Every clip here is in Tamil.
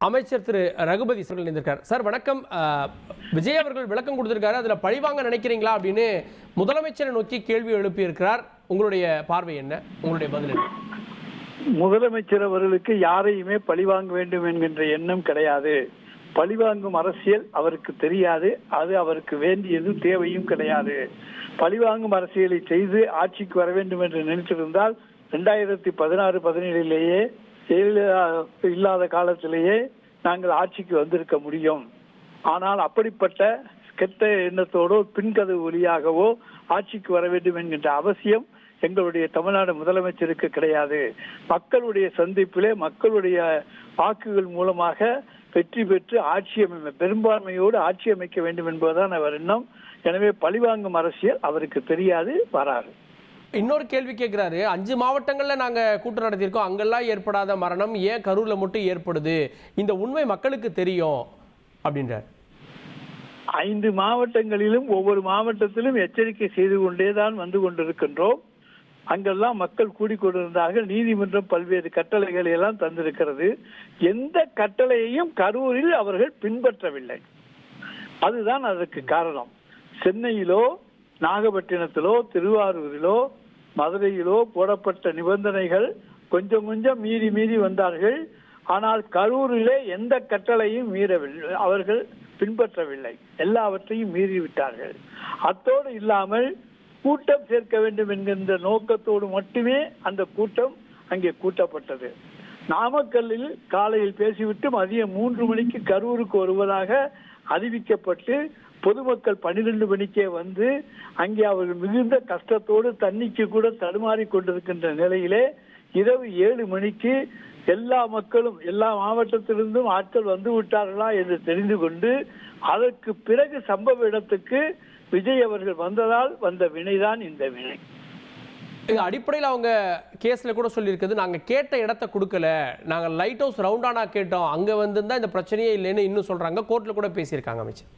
அமைச்சர் திரு ரகுபதி அவர்கள் இருந்திருக்கார். சார் வணக்கம். விஜய் அவர்கள் விளக்கம் கொடுத்திருக்காரு. அதுல பழிவாங்க நினைக்கிறீங்களா அப்படின்னு முதலமைச்சரை நோக்கி கேள்வி எழுப்பியிருக்கிறார். உங்களுடைய பார்வை என்ன? உங்களுடைய பதில் என்ன? முதலமைச்சர் அவர்களுக்கு யாரையுமே பழிவாங்க வேண்டும் என்கின்ற எண்ணம் கிடையாது. பழிவாங்கும் அரசியல் அவருக்கு தெரியாது. அது அவருக்கு வேண்டியது தேவையும் கிடையாது. பழிவாங்கும் அரசியலை செய்து ஆட்சிக்கு வர வேண்டும் என்று நினைத்திருந்தால் 2016-17 இல்லாத காலத்திலேயே நாங்கள் ஆட்சிக்கு வந்திருக்க முடியும். ஆனால் அப்படிப்பட்ட கெட்ட எண்ணத்தோடோ பின்கதவு வழியாகவோ ஆட்சிக்கு வர வேண்டும் என்கின்ற அவசியம் எங்களுடைய தமிழ்நாடு முதலமைச்சருக்கு கிடையாது. மக்களுடைய சந்திப்பிலே மக்களுடைய வாக்குகள் மூலமாக வெற்றி பெற்று ஆட்சி பெரும்பான்மையோடு ஆட்சி அமைக்க வேண்டும் என்பதுதான் அவர் எண்ணம். எனவே பழிவாங்கும் அரசியல் அவருக்கு தெரியாது, வராது. இன்னொரு கேள்வி கேட்கிறாரு. 5 மாவட்டங்கள்ல நாங்க கூட்டம் நடத்தியிருக்கோம், அங்கெல்லாம் ஏற்படாத மரணம் ஏன் கரூர்ல மட்டும் ஏற்படுது? இந்த உண்மை மக்களுக்கு தெரியும் அப்படின்றார். 5 மாவட்டங்களிலும் ஒவ்வொரு மாவட்டத்திலும் எச்சரிக்கை செய்து கொண்டேதான் வந்து கொண்டிருக்கின்றோம். அங்கெல்லாம் மக்கள் கூடிக்கொண்டிருந்தார்கள். நீதிமன்றம் பல்வேறு கட்டளைகளை எல்லாம் தந்திருக்கிறது. எந்த கட்டளையையும் கரூரில் அவர்கள் பின்பற்றவில்லை. அதுதான் அதற்கு காரணம். சென்னையிலோ நாகப்பட்டினத்திலோ திருவாரூரிலோ மதுரையிலோ போடப்பட்ட நிபந்தனைகள் கொஞ்சம் கொஞ்சம் மீறி வந்தார்கள். ஆனால் கரூரிலே எந்த கட்டளையும் மீறவில்லை, அவர்கள் பின்பற்றவில்லை. எல்லாவற்றையும் மீறிவிட்டார்கள். அத்தோடு இல்லாமல் கூட்டம் சேர்க்க வேண்டும் என்கின்ற நோக்கத்தோடு மட்டுமே அந்த கூட்டம் அங்கே கூட்டப்பட்டது. நாமக்கல்லில் காலையில் பேசிவிட்டு மதியம் 3 மணிக்கு கரூருக்கு வருவதாக அறிவிக்கப்பட்டு பொதுமக்கள் 12 மணிக்கே வந்து அங்கே அவர்கள் மிகுந்த கஷ்டத்தோடு தண்ணிக்கு கூட தடுமாறி கொண்டிருக்கின்ற நிலையிலே இரவு 7 மணிக்கு எல்லா மக்களும் எல்லா மாவட்டத்திலிருந்தும் ஆட்கள் வந்து விட்டார்களா என்று தெரிந்து கொண்டு அதற்கு பிறகு சம்பவ இடத்துக்கு விஜய் அவர்கள் வந்ததால் வந்த வினைதான் இந்த வினை. அடிப்படையில் அவங்க கேஸ்ல கூட சொல்லியிருக்கிறது, நாங்க கேட்ட இடத்தை கொடுக்கல, நாங்க லைட் ஹவுஸ் ரவுண்டானா கேட்டோம், அங்க வந்திருந்தா இந்த பிரச்சனையே இல்லைன்னு இன்னும் சொல்றாங்க. கோர்ட்ல கூட பேசியிருக்காங்க அமைச்சர்.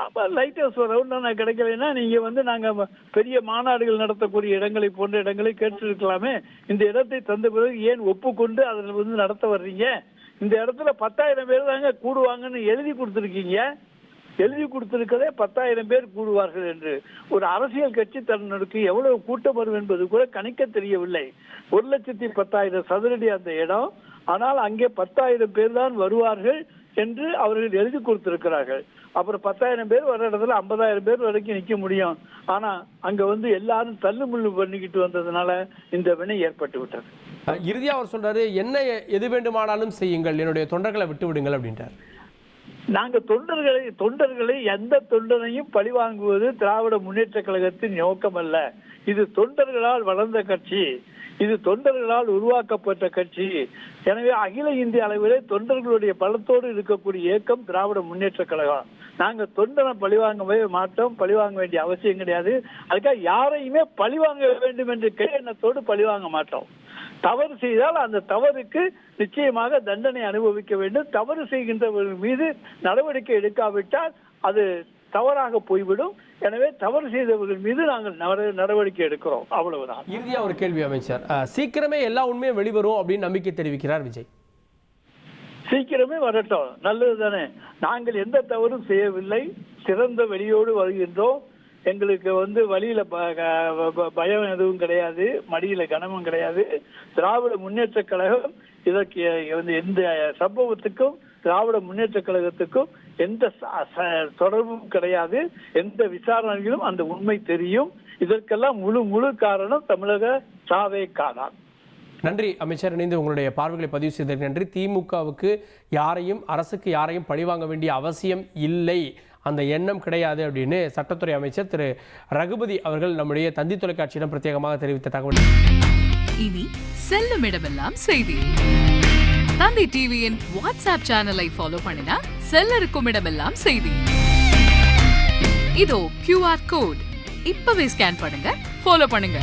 அப்ப லைட் ஹவுஸ் ரவுண்டானா கிடைக்கலைன்னா நீங்க வந்து நாங்க பெரிய மாநாடுகள் நடத்தக்கூடிய இடங்களை போன்ற இடங்களை கேட்டிருக்கலாமே. இந்த இடத்தை தந்த பிறகு ஏன் ஒப்புக்கொண்டு அதில் வந்து நடத்த வர்றீங்க? இந்த இடத்துல 10,000 பேர் தாங்க கூடுவாங்கன்னு எழுதி கொடுத்துருக்கீங்க. எழுதி கொடுத்திருக்கதே 10,000 பேர் கூடுவார்கள் என்று. ஒரு அரசியல் கட்சி தன்னுக்கு எவ்வளவு கூட்டம் வரும் என்பது கூட கணிக்க தெரியவில்லை. 1,10,000 சதுரடி அந்த இடம். ஆனால் அங்கே 10,000 பேர் தான் வருவார்கள் என்று அவர்கள் எழுதி கொடுத்திருக்கிறார்கள். அப்புறம் 10,000 பேர் வர இடத்துல 50,000 பேர் வரைக்கும் நிற்க முடியும். ஆனா அங்க வந்து எல்லாரும் தள்ளுமுள்ளு பண்ணிக்கிட்டு வந்ததுனால இந்த வினை ஏற்பட்டு விட்டது. இறுதியா அவர் சொல்றாரு, என்ன எது வேண்டுமானாலும் செய்யுங்கள், என்னுடைய தொண்டர்களை விட்டு விடுங்கள் அப்படின்றார். நாங்க தொண்டர்களை எந்த தொண்டனையும் பழிவாங்குவது திராவிட முன்னேற்ற கழகத்தின் நோக்கம் அல்ல. இது தொண்டர்களால் வளர்ந்த கட்சி, இது தொண்டர்களால் உருவாக்கப்பட்ட கட்சி. எனவே அகில இந்திய அளவிலே தொண்டர்களுடைய பலத்தோடு இருக்கக்கூடிய இயக்கம் திராவிட முன்னேற்ற கழகம். நாங்க தொண்டனை பழிவாங்கவே மாட்டோம், பழிவாங்க வேண்டிய அவசியம் கிடையாது. அதுக்காக யாரையுமே பழிவாங்க வேண்டும் என்று எண்ணத்தோடு பழிவாங்க மாட்டோம். தவறு செய்தால் அந்த தவறுக்கு நிச்சயமாக தண்டனை அனுபவிக்க வேண்டும். தவறு செய்கின்றவர்கள் மீது நடவடிக்கை எடுக்காவிட்டால் அது தவறாக போய்விடும். எனவே தவறு செய்தவர்கள் மீது நாங்கள் நடவடிக்கை எடுக்கிறோம், அவ்வளவுதான். இறுதியா ஒரு கேள்வி அமைச்சர், சீக்கிரமே எல்லா உண்மையும் வெளிவரும் அப்படின்னு நம்பிக்கை தெரிவிக்கிறார் விஜய். சீக்கிரமே வரட்டும், நல்லது தானே. நாங்கள் எந்த தவறும் செய்யவில்லை, சிறந்த வெளியோடு வருகின்றோம். எங்களுக்கு வந்து வழியில பயம் எதுவும் கிடையாது, மடியில கனமும் கிடையாது. திராவிட முன்னேற்ற கழகம் இதற்கு எந்த சம்பவத்துக்கும் திராவிட முன்னேற்ற கழகத்துக்கும் எந்த தொடர்பும் கிடையாது. எந்த விசாரணையிலும் அந்த உண்மை தெரியும். இதற்கெல்லாம் முழு காரணம் தமிழக தாவேகாதான். நன்றி அமைச்சர், இணைந்து உங்களுடைய பார்வைகளை பதிவு செய்ததற்கு நன்றி. திமுகவுக்கு அரசுக்கு யாரையும் பழிவாங்க வேண்டிய அவசியம் இல்லை, அந்த எண்ணம் கிடையாது அப்படின்னு சட்டத்துறை அமைச்சர் திரு ரகுபதி அவர்கள் நம்முடைய தந்தி தொலைக்காட்சியிடம் பிரத்யேகமாக தெரிவித்த தகவல். இனி செல்லும் இடமெல்லாம் செய்தி. தந்தி டிவியின் வாட்ஸ்அப் சேனலை ஃபாலோ பண்ணினா செல்ல இருக்கும் இடமெல்லாம் செய்தி. இதோ QR கோட், இப்பவே ஸ்கேன் பண்ணுங்க, ஃபாலோ பண்ணுங்க.